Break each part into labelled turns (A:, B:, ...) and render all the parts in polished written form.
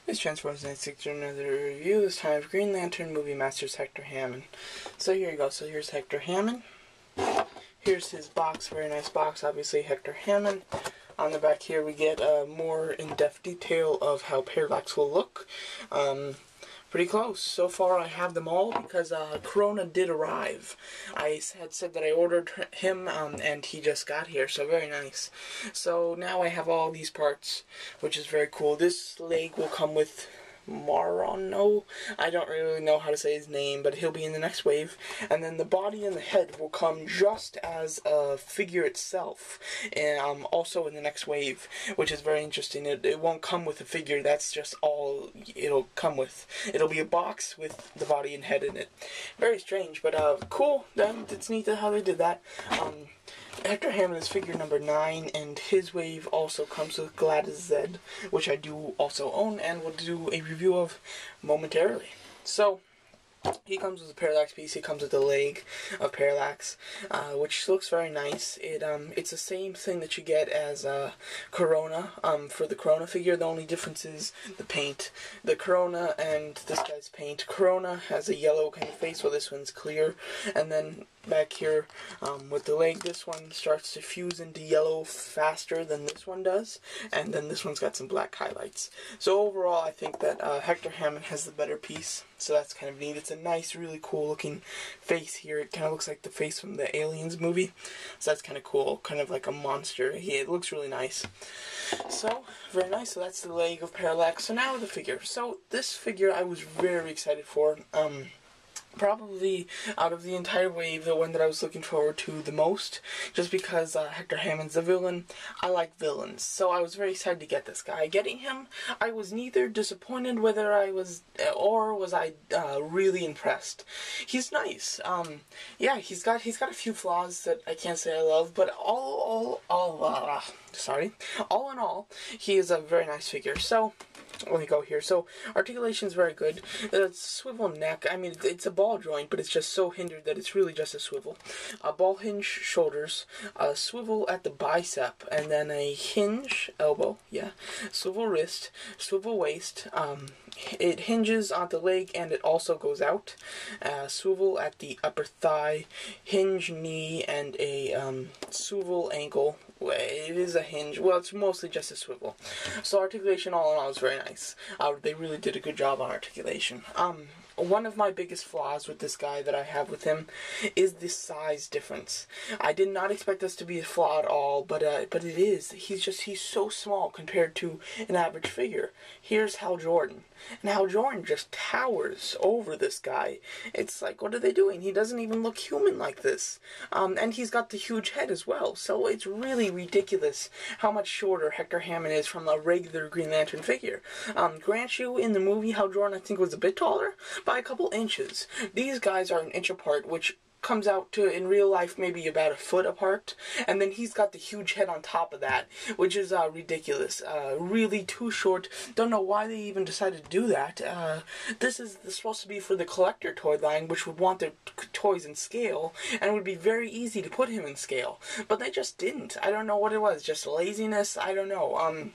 A: It's Transformers 96 to another review, this time of Green Lantern Movie Masters Hector Hammond. So here you go, so here's Hector Hammond. Here's his box, very nice box, obviously Hector Hammond. On the back here we get more in-depth detail of how Parallax will look. Pretty close. So far I have them all because Corona did arrive. I had said that I ordered him and he just got here, so very nice. So now I have all these parts, which is very cool. This leg will come with Marano. I don't really know how to say his name, but he'll be in the next wave. And then the body and the head will come just as a figure itself, and also in the next wave, which is very interesting. It won't come with a figure, that's just all it'll come with. It'll be a box with the body and head in it. Very strange, but cool. It's neat how they did that. Hector Hammond is figure number 9, and his wave also comes with Gladys Zed, which I do also own and will do a review of momentarily. So, he comes with a Parallax piece, he comes with a leg of Parallax, which looks very nice. It's the same thing that you get as Corona, for the Corona figure. The only difference is the paint. The Corona and this guy's paint. Corona has a yellow kind of face, while this one's clear. And then back here, with the leg, this one starts to fuse into yellow faster than this one does. And then this one's got some black highlights. So overall, I think that Hector Hammond has the better piece. So that's kind of neat. It's a nice, really cool looking face here. It kind of looks like the face from the Aliens movie. So that's kind of cool. Kind of like a monster. Yeah, it looks really nice. So, very nice. So that's the leg of Parallax. So now the figure. So this figure I was very excited for. Probably, out of the entire wave, the one that I was looking forward to the most, just because Hector Hammond's a villain. I like villains, so I was very excited to get this guy. Getting him, I was neither disappointed whether I was, or was I really impressed. He's nice. Yeah, he's got a few flaws that I can't say I love, but all in all, he is a very nice figure. So, let me go here. So, articulation is very good. Swivel neck, I mean, it's a ball joint, but it's just so hindered that it's really just a swivel. Ball hinge shoulders, swivel at the bicep, and then a hinge elbow, yeah. Swivel wrist, swivel waist. It hinges on the leg, and it also goes out. Swivel at the upper thigh, hinge knee, and a swivel ankle. It is a hinge. Well, it's mostly just a swivel. So articulation all in all is very nice. They really did a good job on articulation. One of my biggest flaws with this guy that I have with him is the size difference. I did not expect this to be a flaw at all, but it is. He's so small compared to an average figure. Here's Hal Jordan. And Hal Jordan just towers over this guy. It's like, what are they doing? He doesn't even look human like this. And he's got the huge head as well. So it's really ridiculous how much shorter Hector Hammond is from a regular Green Lantern figure. Grant you, in the movie, Hal Jordan, I think, was a bit taller by a couple inches. These guys are an inch apart, which comes out to, in real life, maybe about a foot apart, and then he's got the huge head on top of that, which is ridiculous. Really too short. Don't know why they even decided to do that. This is supposed to be for the collector toy line, which would want their toys in scale, and it would be very easy to put him in scale, but they just didn't. I don't know what it was, just laziness, I don't know.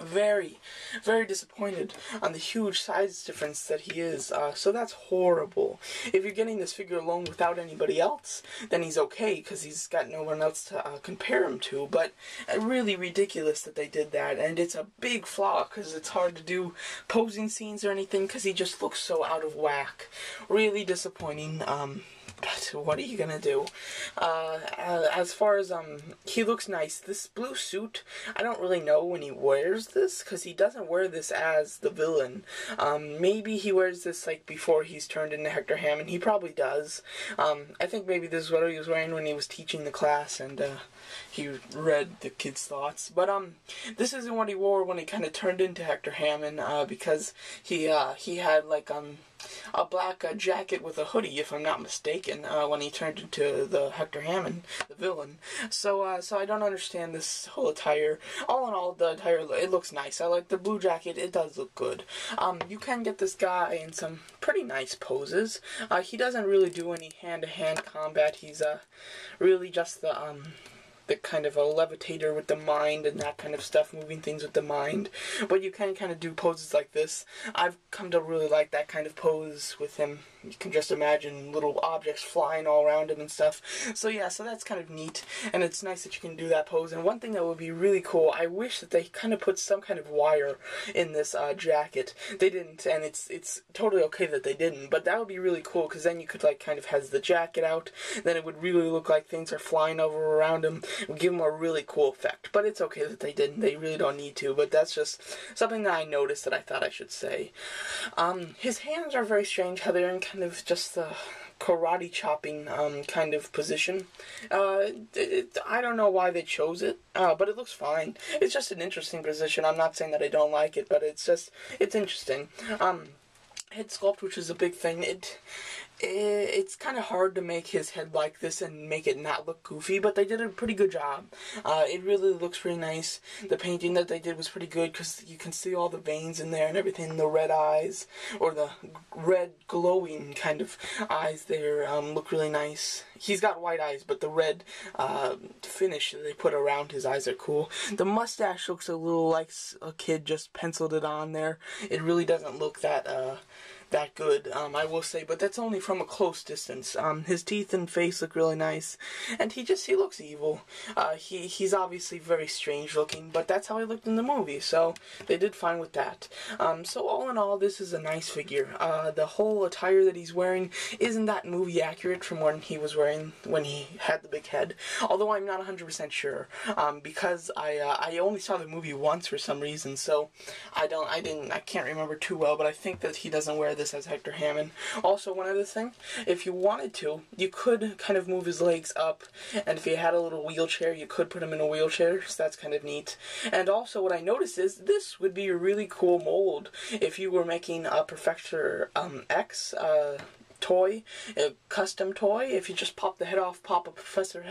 A: Very, very disappointed on the huge size difference that he is, so that's horrible. If you're getting this figure alone without anybody else, then he's okay, because he's got no one else to compare him to, but really ridiculous that they did that, and it's a big flaw, because it's hard to do posing scenes or anything, because he just looks so out of whack. Really disappointing. But what are you gonna do? As far as, he looks nice. This blue suit, I don't really know when he wears this, because he doesn't wear this as the villain. Maybe he wears this, like, before he's turned into Hector Hammond. He probably does. I think maybe this is what he was wearing when he was teaching the class, and, he read the kids' thoughts. But, this isn't what he wore when he kind of turned into Hector Hammond, because he had, like, a black jacket with a hoodie, if I'm not mistaken, when he turned into the Hector Hammond, the villain. So I don't understand this whole attire. All in all, the attire, it looks nice. I like the blue jacket, it does look good. You can get this guy in some pretty nice poses. He doesn't really do any hand-to-hand combat. He's, really just the, the kind of a levitator with the mind and that kind of stuff, moving things with the mind. But you can kind of do poses like this. I've come to really like that kind of pose with him. You can just imagine little objects flying all around him and stuff. So yeah, so that's kind of neat, and it's nice that you can do that pose. And one thing that would be really cool, I wish that they kind of put some kind of wire in this jacket. They didn't, and it's totally okay that they didn't, but that would be really cool, because then you could like kind of has the jacket out, then it would really look like things are flying over around him. It would give him a really cool effect. But it's okay that they didn't. They really don't need to, but that's just something that I noticed that I thought I should say. His hands are very strange, how they're in kind of just the karate chopping kind of position. I don't know why they chose it, but it looks fine. It's just an interesting position. I'm not saying that I don't like it, but it's interesting. Head sculpt, which is a big thing. It's kind of hard to make his head like this and make it not look goofy, but they did a pretty good job. It really looks pretty nice. The painting that they did was pretty good, because you can see all the veins in there and everything, the red eyes, or the red glowing kind of eyes there, look really nice. He's got white eyes, but the red finish that they put around his eyes are cool. The mustache looks a little like a kid just penciled it on there. It really doesn't look that good, I will say, but that's only from a close distance. His teeth and face look really nice, and he looks evil. He's obviously very strange looking, but that's how he looked in the movie, so they did fine with that. So all in all, this is a nice figure. The whole attire that he's wearing isn't that movie accurate from when he was wearing, when he had the big head, although I'm not 100% sure, because I only saw the movie once for some reason, so I can't remember too well, but I think that he doesn't wear this as Hector Hammond. Also, one other thing, if you wanted to, you could kind of move his legs up, and if you had a little wheelchair, you could put him in a wheelchair, so that's kind of neat. And also, what I noticed is, this would be a really cool mold if you were making a Professor X toy, a custom toy. If you just pop the head off, pop a Professor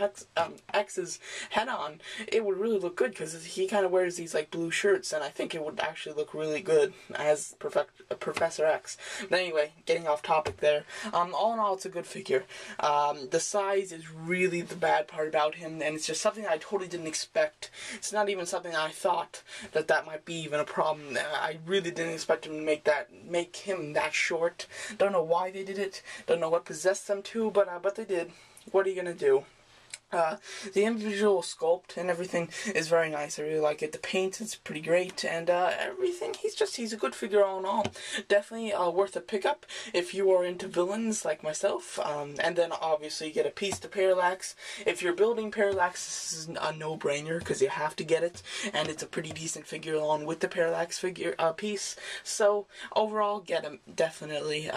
A: X's head on, it would really look good, because he kind of wears these like blue shirts, and I think it would actually look really good as Professor X. But anyway, getting off topic there. All in all, it's a good figure. The size is really the bad part about him, and it's just something I totally didn't expect. It's not even something I thought that might be even a problem. I really didn't expect him to make him that short. Don't know why they did it. Don't know what possessed them to, but they did. What are you gonna do? The individual sculpt and everything is very nice. I really like it. The paint is pretty great, and everything. He's a good figure all in all. Definitely worth a pickup if you are into villains like myself. And then obviously get a piece to parallax. If you're building parallax, this is a no-brainer, because you have to get it, and it's a pretty decent figure along with the parallax figure piece. So overall, get them definitely.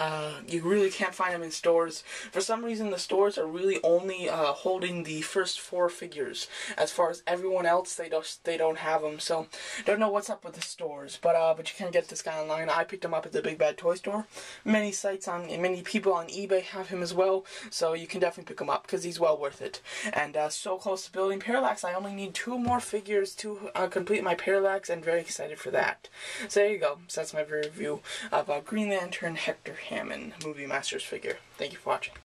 A: You really can't find them in stores. For some reason, the stores are really only holding the first 4 figures. As far as everyone else, they don't have them. So don't know what's up with the stores, but you can get this guy online. I picked him up at the Big Bad Toy Store. Many people on eBay have him as well, so you can definitely pick him up, because he's well worth it. And so close to building parallax, I only need 2 more figures to complete my parallax, and very excited for that. So there you go. So that's my review of Green Lantern Hector Hammond Movie Masters figure. Thank you for watching.